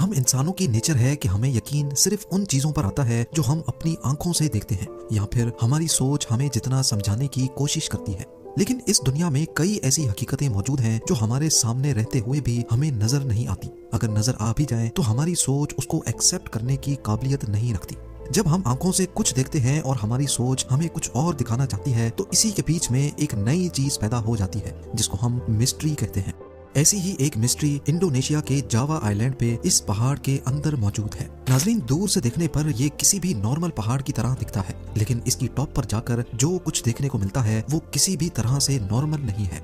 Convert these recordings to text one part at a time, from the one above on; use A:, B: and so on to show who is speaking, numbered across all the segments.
A: हम इंसानों की नेचर है कि हमें यकीन सिर्फ उन चीजों पर आता है जो हम अपनी आंखों से देखते हैं या फिर हमारी सोच हमें जितना समझाने की कोशिश करती है। लेकिन इस दुनिया में कई ऐसी हकीकतें मौजूद हैं जो हमारे सामने रहते हुए भी हमें नजर नहीं आती। अगर नजर आ भी जाए तो हमारी सोच उसको एक्सेप्ट करने की काबिलियत नहीं रखती। जब हम आंखों से कुछ देखते हैं और हमारी सोच हमें कुछ और दिखाना चाहती है तो इसी के बीच में एक नई चीज पैदा हो जाती है जिसको हम मिस्ट्री कहते हैं। ऐसी ही एक मिस्ट्री इंडोनेशिया के जावा आइलैंड पे इस पहाड़ के अंदर मौजूद है। नाजरीन, दूर से देखने पर ये किसी भी नॉर्मल पहाड़ की तरह दिखता है, लेकिन इसकी टॉप पर जाकर जो कुछ देखने को मिलता है वो किसी भी तरह से नॉर्मल नहीं है।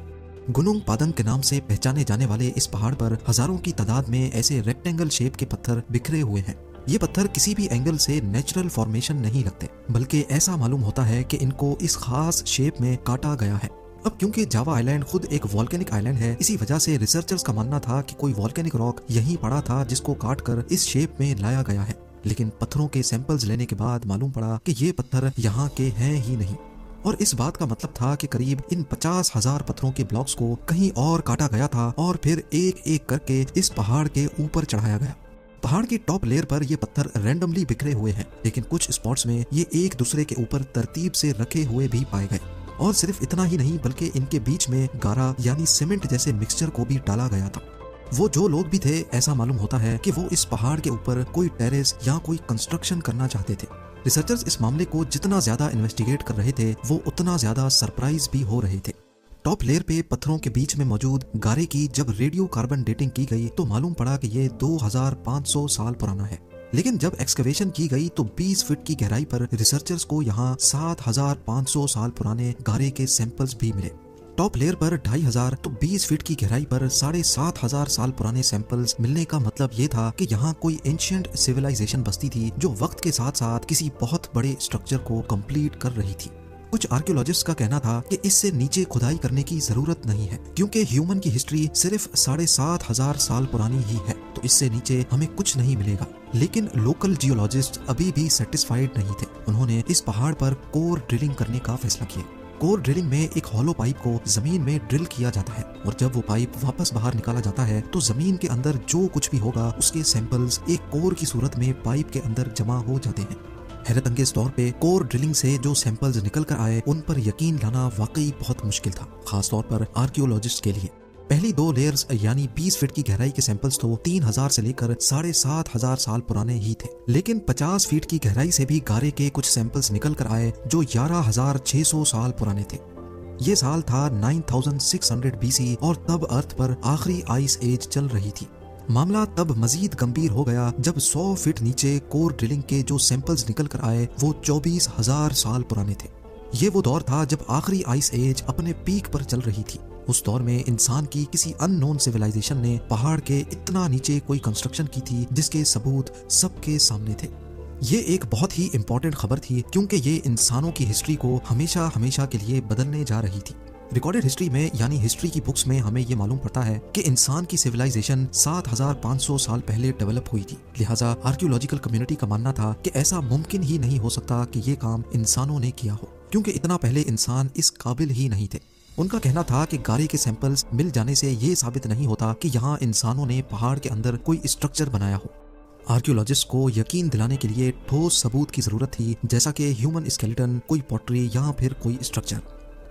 A: गुनुंग पादंग के नाम से पहचाने जाने वाले इस पहाड़ पर हजारों की तादाद में ऐसे रेक्टेंगल शेप के पत्थर बिखरे हुए हैं। ये पत्थर किसी भी एंगल से नेचुरल फॉर्मेशन नहीं लगते, बल्कि ऐसा मालूम होता है कि इनको इस खास शेप में काटा गया है। अब क्योंकि जावा आइलैंड खुद एक वॉल्केनिक आइलैंड है, इसी वजह से रिसर्चर्स का मानना था कि कोई वॉल्केनिक रॉक यहीं पड़ा था जिसको काट कर इस शेप में लाया गया है। लेकिन पत्थरों के सैंपल्स लेने के बाद मालूम पड़ा कि ये पत्थर यहाँ के हैं ही नहीं। और इस बात का मतलब था कि करीब इन 50,000 पत्थरों के ब्लॉक्स को कहीं और काटा गया था और फिर एक एक करके इस पहाड़ के ऊपर चढ़ाया गया। पहाड़ की टॉप लेयर पर ये पत्थर रैंडमली बिखरे हुए हैं, लेकिन कुछ स्पॉट्स में ये एक दूसरे के ऊपर तरतीब से रखे हुए भी पाए गए। और सिर्फ इतना ही नहीं बल्कि इनके बीच में गारा यानी सीमेंट जैसे मिक्सचर को भी डाला गया था। वो जो लोग भी थे, ऐसा मालूम होता है कि वो इस पहाड़ के ऊपर कोई टेरेस या कोई कंस्ट्रक्शन करना चाहते थे। रिसर्चर्स इस मामले को जितना ज्यादा इन्वेस्टिगेट कर रहे थे वो उतना ज्यादा सरप्राइज भी हो रहे थे। टॉप लेयर पे पत्थरों के बीच में मौजूद गारे की जब रेडियो कार्बन डेटिंग की गई तो मालूम पड़ा कि ये 2500 साल पुराना है। लेकिन जब एक्सकवेशन की गई तो 20 फीट की गहराई पर रिसर्चर्स को यहाँ 7500 साल पुराने गारे के सैंपल्स भी मिले। टॉप लेयर पर 2500 तो 20 फीट की गहराई पर 7500 साल पुराने सैंपल्स मिलने का मतलब ये था कि यहाँ कोई एंशिएंट सिविलाइजेशन बसती थी जो वक्त के साथ साथ किसी बहुत बड़े स्ट्रक्चर को कंप्लीट कर रही थी। कुछ आर्कियोलॉजिस्ट का कहना था कि इससे नीचे खुदाई करने की जरूरत नहीं है क्योंकि ह्यूमन की हिस्ट्री सिर्फ 7500 साल पुरानी ही है, तो इससे नीचे हमें कुछ नहीं मिलेगा। लेकिन लोकल जियोलॉजिस्ट अभी भी सेटिस्फाइड नहीं थे। उन्होंने इस पहाड़ पर कोर ड्रिलिंग करने का फैसला किया। कोर ड्रिलिंग में एक हॉलो पाइप को जमीन में ड्रिल किया जाता है और जब वो पाइप वापस बाहर निकाला जाता है तो जमीन के अंदर जो कुछ भी होगा उसके सैंपल्स एक कोर की सूरत में पाइप के अंदर जमा हो जाते हैं। हैरत अंगेज तौर पे कोर ड्रिलिंग से जो सैंपल्स निकल कर आए उन पर यकीन लाना वाकई बहुत मुश्किल था, खास तौर पर आर्कियोलॉजिस्ट के लिए। पहली 2 लेयर्स यानी 20 फीट की गहराई के सैंपल्स तो 3000 से लेकर 7500 साल पुराने ही थे, लेकिन 50 फीट की गहराई से भी गारे के कुछ सैंपल्स निकल कर आए जो 11600 साल पुराने थे। ये साल था 9600 BC और तब अर्थ पर आखिरी आइस एज चल रही थी। मामला तब मजीद गंभीर हो गया जब 100 फीट नीचे कोर ड्रिलिंग के जो सैंपल्स निकल कर आए वो 24,000 साल पुराने थे। ये वो दौर था जब आखिरी आइस एज अपने पीक पर चल रही थी। उस दौर में इंसान की किसी अननोन सिविलाइजेशन ने पहाड़ के इतना नीचे कोई कंस्ट्रक्शन की थी जिसके सबूत सबके सामने थे। ये एक बहुत ही इंपॉर्टेंट खबर थी क्योंकि ये इंसानों की हिस्ट्री को हमेशा हमेशा के लिए बदलने जा रही थी। रिकॉर्डेड हिस्ट्री में यानी हिस्ट्री की बुक्स में हमें ये मालूम पड़ता है कि इंसान की सिविलाइजेशन 7500 साल पहले डेवलप हुई थी। लिहाजा आर्कियोलॉजिकल कम्युनिटी का मानना था कि ऐसा मुमकिन ही नहीं हो सकता कि ये काम इंसानों ने किया हो, क्योंकि इतना पहले इंसान इस काबिल ही नहीं थे। उनका कहना था कि गारे के सैंपल्स मिल जाने से ये साबित नहीं होता कि यहाँ इंसानों ने पहाड़ के अंदर कोई स्ट्रक्चर बनाया हो। आर्कियोलॉजिस्ट को यकीन दिलाने के लिए ठोस सबूत की जरूरत थी, जैसा कि ह्यूमन स्केलेटन, कोई पॉटरी या फिर कोई स्ट्रक्चर।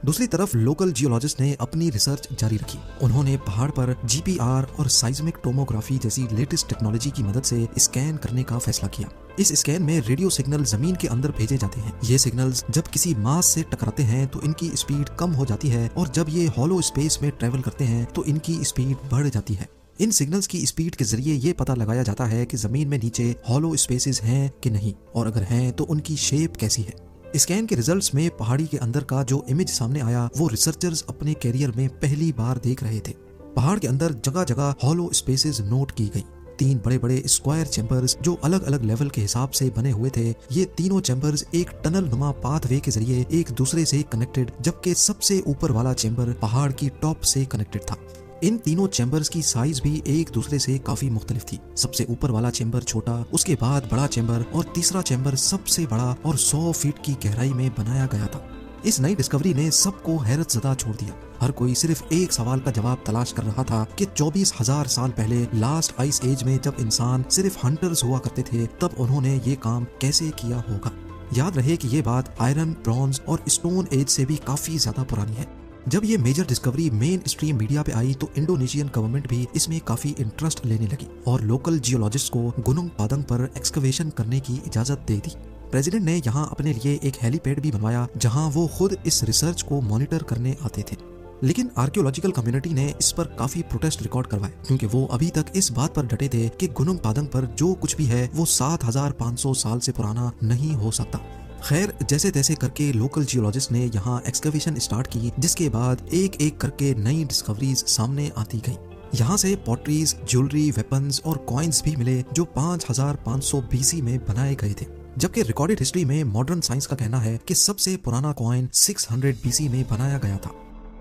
A: दूसरी तरफ लोकल जियोलॉजिस्ट ने अपनी रिसर्च जारी रखी। उन्होंने पहाड़ पर GPR और साइज्मिक टोमोग्राफी जैसी लेटेस्ट टेक्नोलॉजी की मदद से स्कैन करने का फैसला किया। इस स्कैन में रेडियो सिग्नल जमीन के अंदर भेजे जाते हैं। ये सिग्नल्स जब किसी मास से टकराते हैं तो इनकी स्पीड कम हो जाती है और जब ये हॉलो स्पेस में ट्रेवल करते हैं तो इनकी स्पीड बढ़ जाती है। इन सिग्नल्स की स्पीड के जरिए ये पता लगाया जाता है कि जमीन में नीचे हॉलो स्पेसेस हैं कि नहीं, और अगर हैं तो उनकी शेप कैसी है। स्कैन के रिजल्ट्स में पहाड़ी के अंदर का जो इमेज सामने आया वो रिसर्चर्स अपने कैरियर में पहली बार देख रहे थे। पहाड़ के अंदर जगह जगह हॉलो स्पेसेस नोट की गई। 3 बड़े बड़े स्क्वायर चैम्बर्स जो अलग अलग लेवल के हिसाब से बने हुए थे। ये तीनों चैम्बर्स एक टनल नुमा पाथवे के जरिए एक दूसरे से कनेक्टेड, जबकि सबसे ऊपर वाला चैम्बर पहाड़ की टॉप से कनेक्टेड था। इन तीनों चैम्बर्स की साइज भी एक दूसरे से काफी मुख्तलिफ थी। सबसे ऊपर वाला चैम्बर छोटा, उसके बाद बड़ा चैम्बर और तीसरा चैम्बर सबसे बड़ा और 100 फीट की गहराई में बनाया गया था। इस नई डिस्कवरी ने सबको हैरत ज़दा छोड़ दिया। हर कोई सिर्फ एक सवाल का जवाब तलाश कर रहा था कि 24,000 साल पहले लास्ट आइस एज में जब इंसान सिर्फ हंटर्स हुआ करते थे तब उन्होंने ये काम कैसे किया होगा। याद रहे कि ये बात आयरन, ब्रॉन्ज और स्टोन एज से भी काफी ज्यादा पुरानी है। जब ये major discovery mainstream media पे आई तो इंडोनेशियन गवर्नमेंट भी इसमें काफी इंटरेस्ट लेने लगी और लोकल जियोलॉजिस्ट को गुनुंग पादंग पर एक्सकवेशन करने की इजाजत दे दी। प्रेसिडेंट ने यहाँ अपने लिए एक हेलीपैड भी बनवाया जहाँ वो खुद इस रिसर्च को मॉनिटर करने आते थे। लेकिन आर्कियोलॉजिकल कम्युनिटी ने इस पर काफी प्रोटेस्ट रिकॉर्ड करवाए क्योंकि वो अभी तक इस बात पर डटे थे कि गुनुंग पादंग पर जो कुछ भी है वो 7,500 साल से पुराना नहीं हो सकता। खैर, जैसे तैसे करके लोकल जियोलॉजिस्ट ने यहाँ एक्सकवेशन स्टार्ट की, जिसके बाद एक एक करके नई डिस्कवरीज सामने आती गई। यहाँ से पॉटरीज, ज्वेलरी, वेपन्स और कॉइन्स भी मिले जो 5,500 BC में बनाए गए थे, जबकि रिकॉर्डेड हिस्ट्री में मॉडर्न साइंस का कहना है कि सबसे पुराना कॉइन 600 BC में बनाया गया था।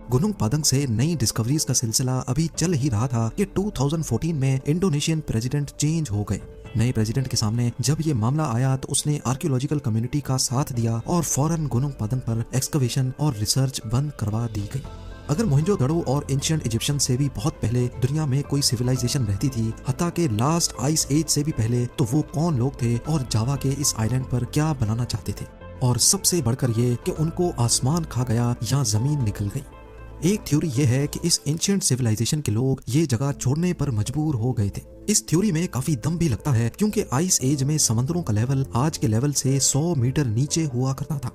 A: गुनुंग पादंग से नई डिस्कवरीज का सिलसिला अभी चल ही रहा था कि 2014 में इंडोनेशियन प्रेसिडेंट चेंज हो गए। नए प्रेसिडेंट के सामने जब ये मामला आया तो उसने आर्कियोलॉजिकल कम्युनिटी का साथ दिया और फौरन गुनुंग पादंग पर एक्सकवेशन और रिसर्च बंद करवा दी गई। अगर मोहनजोदड़ो और एंशिएंट इजिप्शियन से भी बहुत पहले दुनिया में कोई सिविलाइजेशन रहती थी, हत्ता के लास्ट आइस एज से भी पहले, तो वो कौन लोग थे और जावा के इस आइलैंड पर क्या बनाना चाहते थे, और सबसे बढ़कर ये कि उनको आसमान खा गया या जमीन निकल गई। एक थ्योरी ये है कि इस एंशिएंट सिविलाइजेशन के लोग ये जगह छोड़ने पर मजबूर हो गए थे। इस थ्योरी में काफी दम भी लगता है क्योंकि आइस एज में समंदरों का लेवल आज के लेवल से 100 मीटर नीचे हुआ करता था।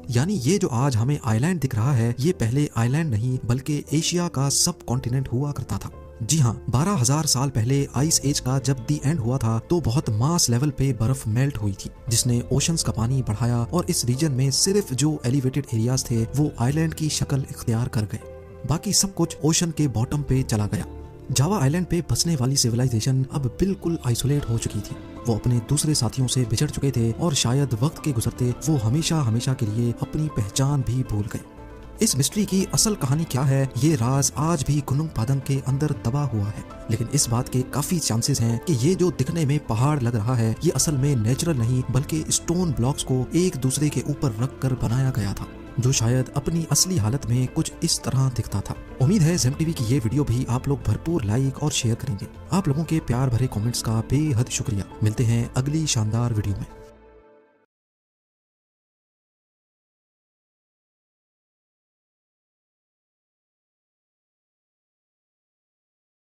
A: यानी ये जो आज हमें आइलैंड दिख रहा है ये पहले आइलैंड नहीं बल्कि एशिया का सब कॉन्टिनेंट हुआ करता था। जी हाँ, 12,000 साल पहले आइस एज का जब दी एंड हुआ था तो बहुत मास लेवल पे बर्फ मेल्ट हुई थी, जिसने ओशंस का पानी बढ़ाया और इस रीजन में सिर्फ जो एलिवेटेड एरियाज थे वो आइलैंड की शक्ल इख्तियार कर गए। बाकी सब कुछ ओशन के बॉटम पे चला गया। जावा आइलैंड पे बसने वाली सिविलाइजेशन अब बिल्कुल आइसोलेट हो चुकी थी। वो अपने दूसरे साथियों से बिछड़ चुके थे और शायद वक्त के गुजरते वो हमेशा हमेशा के लिए अपनी पहचान भी भूल गए। इस मिस्ट्री की असल कहानी क्या है, ये राज आज भी गुनुंग पादंग के अंदर दबा हुआ है। लेकिन इस बात के काफी चांसेस हैं कि ये जो दिखने में पहाड़ लग रहा है ये असल में नेचुरल नहीं बल्कि स्टोन ब्लॉक्स को एक दूसरे के ऊपर रख कर बनाया गया था, जो शायद अपनी असली हालत में कुछ इस तरह दिखता था। उम्मीद है जेम टीवी की ये वीडियो भी आप लोग भरपूर लाइक और शेयर करेंगे। आप लोगों के प्यार भरे कमेंट्स का बेहद शुक्रिया। मिलते हैं अगली शानदार वीडियो में।